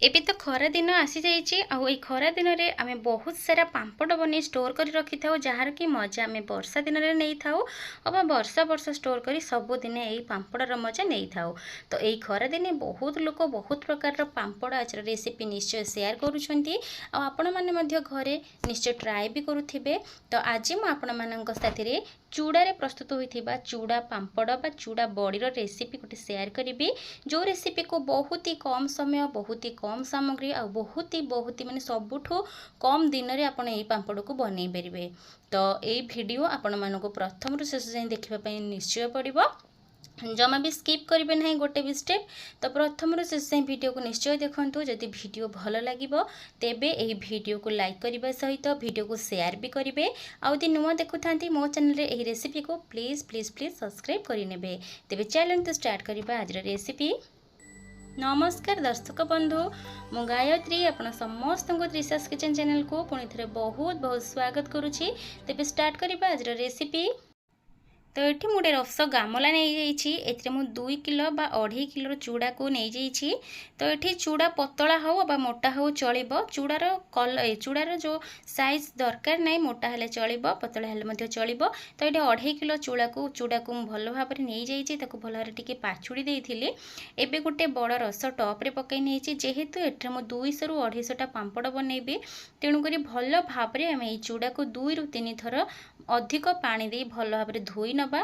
एबे तो खरा दिन आसी जाइए आई खरा दिन में आम बहुत सारा पांपड़ बन स्टोर कर रखी था जार कि मजा आम वर्षा दिन में नहीं था अबा वर्ष वर्ष स्टोर कर सबुदिन यही पांपड़र मजा नहीं था। तो यही खरा दिन बहुत लोग बहुत प्रकार पांपड़ आचार रेसिपी निश्चय शेयर करुँच घरे निश्चय ट्राए भी करुवे। तो आज मुझे चूड़ारे प्रस्तुत होता चूड़ा पांपड़ बा चूड़ा बड़ी रेसिपी गोटे शेयर करी जो रेसिपी को बहुत ही कम समय बहुत ही कम सामग्री आ बहुत ही माने सबुठू कम दिन में आपड़ यही पांपड़ को बनई पारे। तो यही वीडियो आपण मानक प्रथम रु शेष जाए देखापी निश्चय पड़ो जमा भी स्किप करेंगे ना गोटे भी स्टेप। तो प्रथम रु शेष जाए वीडियो को निश्चय देखूँ जदि वीडियो भल लगे तेबे यही वीडियो को लाइक करने सहित वीडियो को शेयर भी करेंगे। आदि नुआ देखु था मो चैनल यही रेसिपी को प्लीज प्लीज प्लीज सब्सक्राइब करने। तेबे चैनल तो स्टार्ट करवा आज रेसिपी। नमस्कार दर्शक बंधु मु गायत्री आपण समस्त को त्रिशास किचन चैनल को पुणी थे बहुत बहुत स्वागत करुच्ची। तेबे स्टार्ट करवा आज रेसिपी। तो ये गोटे रस गामला नहीं जाइए मु 2 किलो बा 2.5 किलो चूड़ा को नहीं जाइए। तो ये चूड़ा पतला हो बा मोटा हो चलो चूड़ार चूड़ार जो साइज दरकार नहीं मोटा हेले चलो पतला हेले चलो। तो ये 2.5 किलो चूड़ा को भल भाव नहीं जाइए भल भाव टी पाछुड़ी देती एवं गोटे बड़ रस टप्रे पकई नहीं जेहेतु ये मु 200 ରୁ 250 पांपड़ बनइबी तेणुक भल भाव आम ये चूड़ा को 2 ରୁ 3 थर अधिक पानी दे भल भाव धोई नबा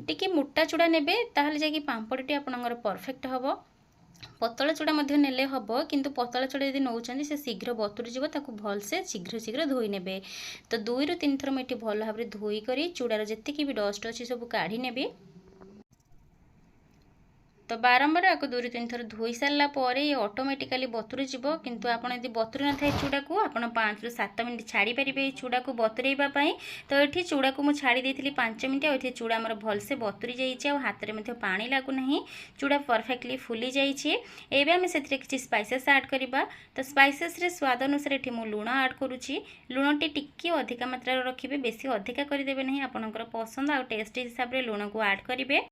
टिके मोटा चूड़ा नेबे ताहले जाकि पांपड़टी आपनकर परफेक्ट हबो। पतला चूड़ा मध्य नेले हबो किंतु पतला चूड़ा यदि नौचंदी से शीघ्र बतुरी जीव ताकू भल से शीघ्र शीघ्र धोई नेबे। तो 2 ରୁ 3 थर मैं भल भाव धोई करी चूड़ार जेतिकी भी डस्ट अच्छी सब काढ़ी नेबी। तो बारंबार आपको 2 ରୁ 3 थर धोई सारा पर ये ऑटोमेटिकली बतुरी जीव किंतु आपन यदि बतुरी न थाए चूड़ा को आप 5 ରୁ 7 मिनट छाड़ी पारे चूड़ा को बतुरेबा पई। तो ये चूड़ा को मुझे छाड़ी देती 5 मिनट और चूड़ा आमर भलसे बतुरी जाइए और हाथ में पानी लगुना चूड़ा परफेक्टली फुली जाइए। एवं आम से किसी स्पाइसेस ऐड करवा। तो स्पाइसेस रे स्वाद अनुसार ये मुझे लुण ऐड करुच्ची लुणटी टिके अधिका मात्रा रखिए बेसी अधिका करदेवे नहीं आपंकर पसंद आ टेस्ट हिसाब से लुण को ऐड करेंगे।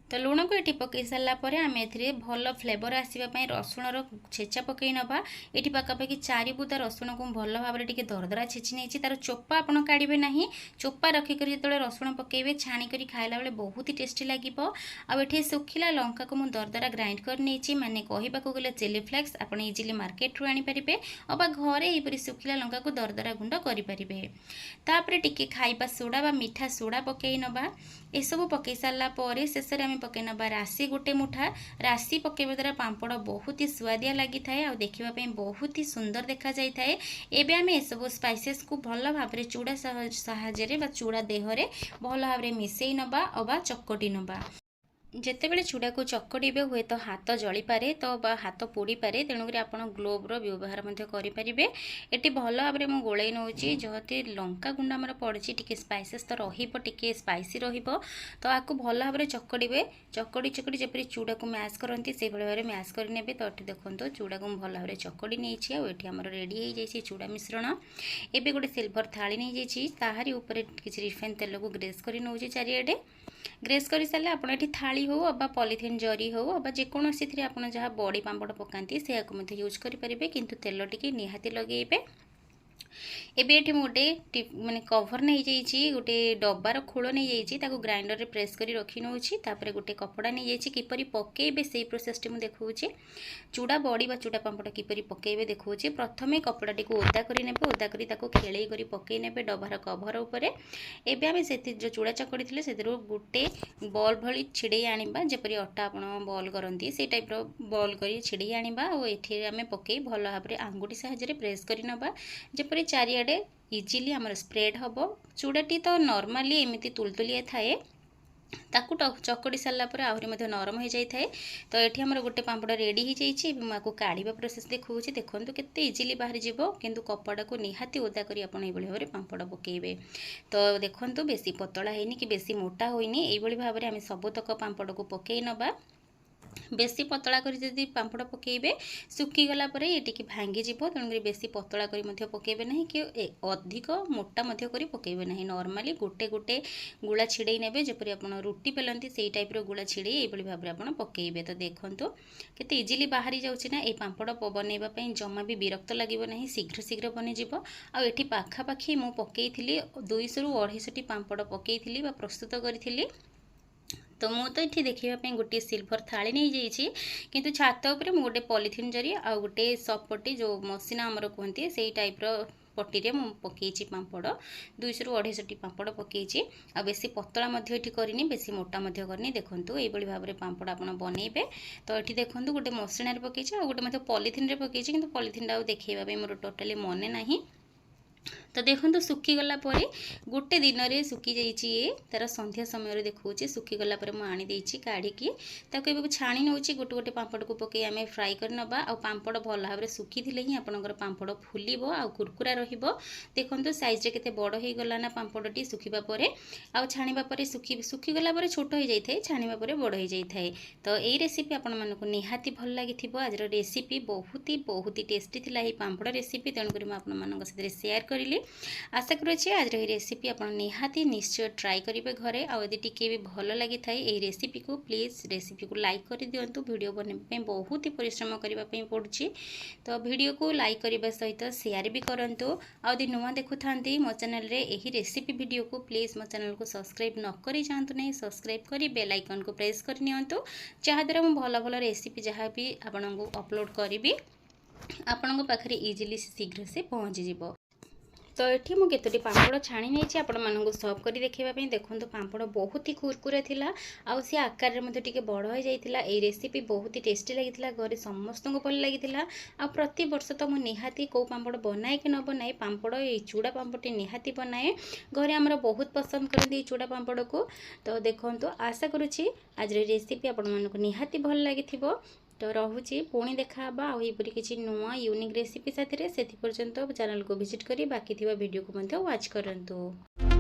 तो लुण को ये पकई सारापर आम ए भल फ्लेवर आसवाई रसुणर छेचा पकई नवा। ये पखापाखि 4 बुदा रसुण को भल भाव में दरदरा छेची नहीं तार चोपा आप काढ़े ना चोपा रखिक जो रसुण पकेबे छाणिक खाइला बेले बहुत ही टेस्टी लगे। आठे सुखिला लंका को मुझे दरदरा ग्राइंड कर नहीं माने कहवाक गले चिली फ्लेक्स आप इजिली मार्केट रू आनीपारे अबा घरे यहपरी सुखिला लंका को दरदरा गुंड करें। तापर टिके खाइबा सोडा बा मीठा सोडा पकई नवा। एसबू पकई सारापर शेष में पकई नवा राशि गोटे मुठा राशि पकेबा द्वारा पांपड़ बहुत ही सुआदिया लगी थाए और देखापी बहुत ही सुंदर देखा जाए। एवं आम एसबू स्पाइसेस को भल भाव में चूड़ा साहाय्य चूड़ा देहरे भल भाव में मिसई नवा अबा चकटी नवा। जितेबाला चूड़ा को चकड़े हुए तो हाथ जली पारे तो हाथ पोड़ी पारे तेणुक आप ग्लोव्र व्यवहार करेंगे। ये भल भाव में मुझे गोल नौची जहती लंका गुंड आम पड़ी टी स्पाइसेस तो रे स्पाइसी तो आपको भल भाव में चकड़े चकड़ी चकड़ी जपरी चूड़ा को मैश करती से भाव में मैश करने। तो ये देखो चूड़ा को भल भाव में चकड़ी नहीं आम रेडी हो जाए चूड़ा मिश्रण। एवं गोटे सिल्वर थाली नहीं जाइए ताहारी उपर किसी रिफाइन तेल को ग्रेस कर नौची चारिआडे ग्रेस कर सारे आप थाली हो अबा पॉलिथिन जरी हो अबा जेकोसी थी आप जहाँ बड़ी पांपड़ पकाती से यूज करेंगे किंतु तेल टिके निहाती लगेबे। एबे ये गोटे माने कभर नहीं जाइए गोटे डब्बार खोल नहीं जाइए ग्राइंडर रे प्रेस करी रखी नौची गोटे कपड़ा नहीं जाइए किपरि पकेबे से प्रोसेस मुझे देखुचे चूड़ा बड़ी बा चूड़ा पांपड़ किपरि पकेबे देखुचे। प्रथमे कपड़ाटी को ओदा करी नेबे ओदा करी ताको खेलई करी पकई नेबे डब्बार कभर उपरे। एबे आमे सेति जो चूड़ा चकड़ी थिले सेतिरो गोटे बॉल भली छिड़ई आनिबा जेपरि अटा आपण बॉल करंती से टाइप रो बॉल करी छिड़ई आनिबा और एठी आमे पकई भल भाव में आंगुठी साहाय्य रे प्रेस करी नबा जेपरि चारिआडे इजिली आमर स्प्रेड हम। चूड़ाटी तो नॉर्मली एमती तुलतुलिया थाए ताकू चकड़ी सारापर आहरी नरम हो जाए। तो ये आमर गोटे पांपड़ रेडी हो जाइए मुझे काढ़ा प्रोसेस देखा देखो केते इजिली बाहरी जीव किंतु कपड़ा को निहाती ओदा करी आप भाव में पांपड़ पकेबे। तो देखो बेसी पतला होनी कि बेसी मोटा होनी यही भाव में आम सबुतक पांपड़ को पकई नबा। बेसी पतला कर जदि पांपड़ पकेबे सुखीगला ये टिके भांगी जीव तेणुक बेसी पतला कर पकेबे नहीं कि अधिक मोटा कर पकेबे नहीं नॉर्मली गोटे गोटे गुला छिड़े नेबे जपरी आपण रुटी बेलंती से टाइप गुला छिड़े ये भाव में आप पकेबे। तो देखूँ केते इजिली बाहरी जाऊँच ना ये पांपड़ बनवाई जमा भी विरक्त लगे नहीं शीघ्र शीघ्र बनीज। आठी पाखापाखि मु पकई 200 ରୁ 250 पांपड़ पकई प्रस्तुत करी। तो मु तो ये देखापी गोटे सिल्वर थाली नहीं जाइए किंतु छात उपर मु गोटे पॉलिथिन जरी आ गोटे सपटी जो मसीना आमर कहते से टाइप्र पट्टी मु पकई पांपड़ 200 ରୁ 250 पांपड़ पकई आ बेसी पतला करनी बेसी मोटा करनी। देखूँ ये भाव में पांपड़ आप बनइबे। तो ये देखूँ गोटे मसीनार पकई आ गोटे पॉलिथिन पकई कि पॉलिथिन देखा मोर टोटाली मन नहीं। तो देखो सुखीगला गोटे दिन में सुखी जाइए तार संध्या समय देखा सुखीगला मुझे काढ़ी ताकू छाणी नौ गोटे गोटे पांपड़ को पकई आम फ्राए कर नवा आ पांपड़ भल भाव में सुखी ही आपंकर पांपड़ फुल आ कुरकुरा देखो साइज के बड़ हो गला ना पांपड़ी सुखा आउ छाणा सुखीगला छोट हो जाए छाणा बड़ हो जाए। तो यही रेसिपी आपण मानक निहाती भल लगी आज रेसिपी बहुत ही टेस्टी थी ये पांपड़ रेसिपी तेणुक मुझे शेयर करी। आशा करुच्छे आज ये रेसिपी आप निहाती निश्चय ट्राई करेंगे घरे आदि टी भी भल लगी था ये रेसिपी को प्लीज रेसिपी को लाइक कर दिंतु वीडियो बनवाई बहुत ही परिश्रम करने पड़ुछि। तो वीडियो को लाइक करने सहित शेयर भी करूँ आदि नुआ देखु था मो चैनल रे यही रेसिपी वीडियो को प्लीज मो चैनल को सब्सक्राइब न करी जातु नहीं सब्सक्राइब करी बेल आइकन को प्रेस कर नियंतु जहाँद्वारा मुझे भल भल रेसिपी जहाँ भी आपको अपलोड करी आपण पाखे इजिली शीघ्र से पहुँची जिवो। तो ये मुझे केतोटी पांपड़ छाणी नहीं आपण मानक सर्व कर देखापी देखो पांपड़ बहुत ही कुरकुरे थिला आ सी आकार में टे बड़ हो जाता। ये रेसिपी बहुत ही टेस्टी लगी घरे समस्त को भल लगी आ प्रति वर्ष तो मुझे निहाती कौ पांपड़ बनाए कि न बनाए पांपड़ ये चूड़ा पांपड़ निहाती बनाए घरे आमर बहुत पसंद करते चूड़ा पांपड़ को। तो देखो आशा करुच्छी आज रेसिपी आपण मानक निहाती भल लगी। तो रोचे पुणी देखा आईपरी किसी नुआ यूनिक रेसिपी साथी से पर्यंत चैनल को विजिट करी बाकी वीडियो को वाच करंतु।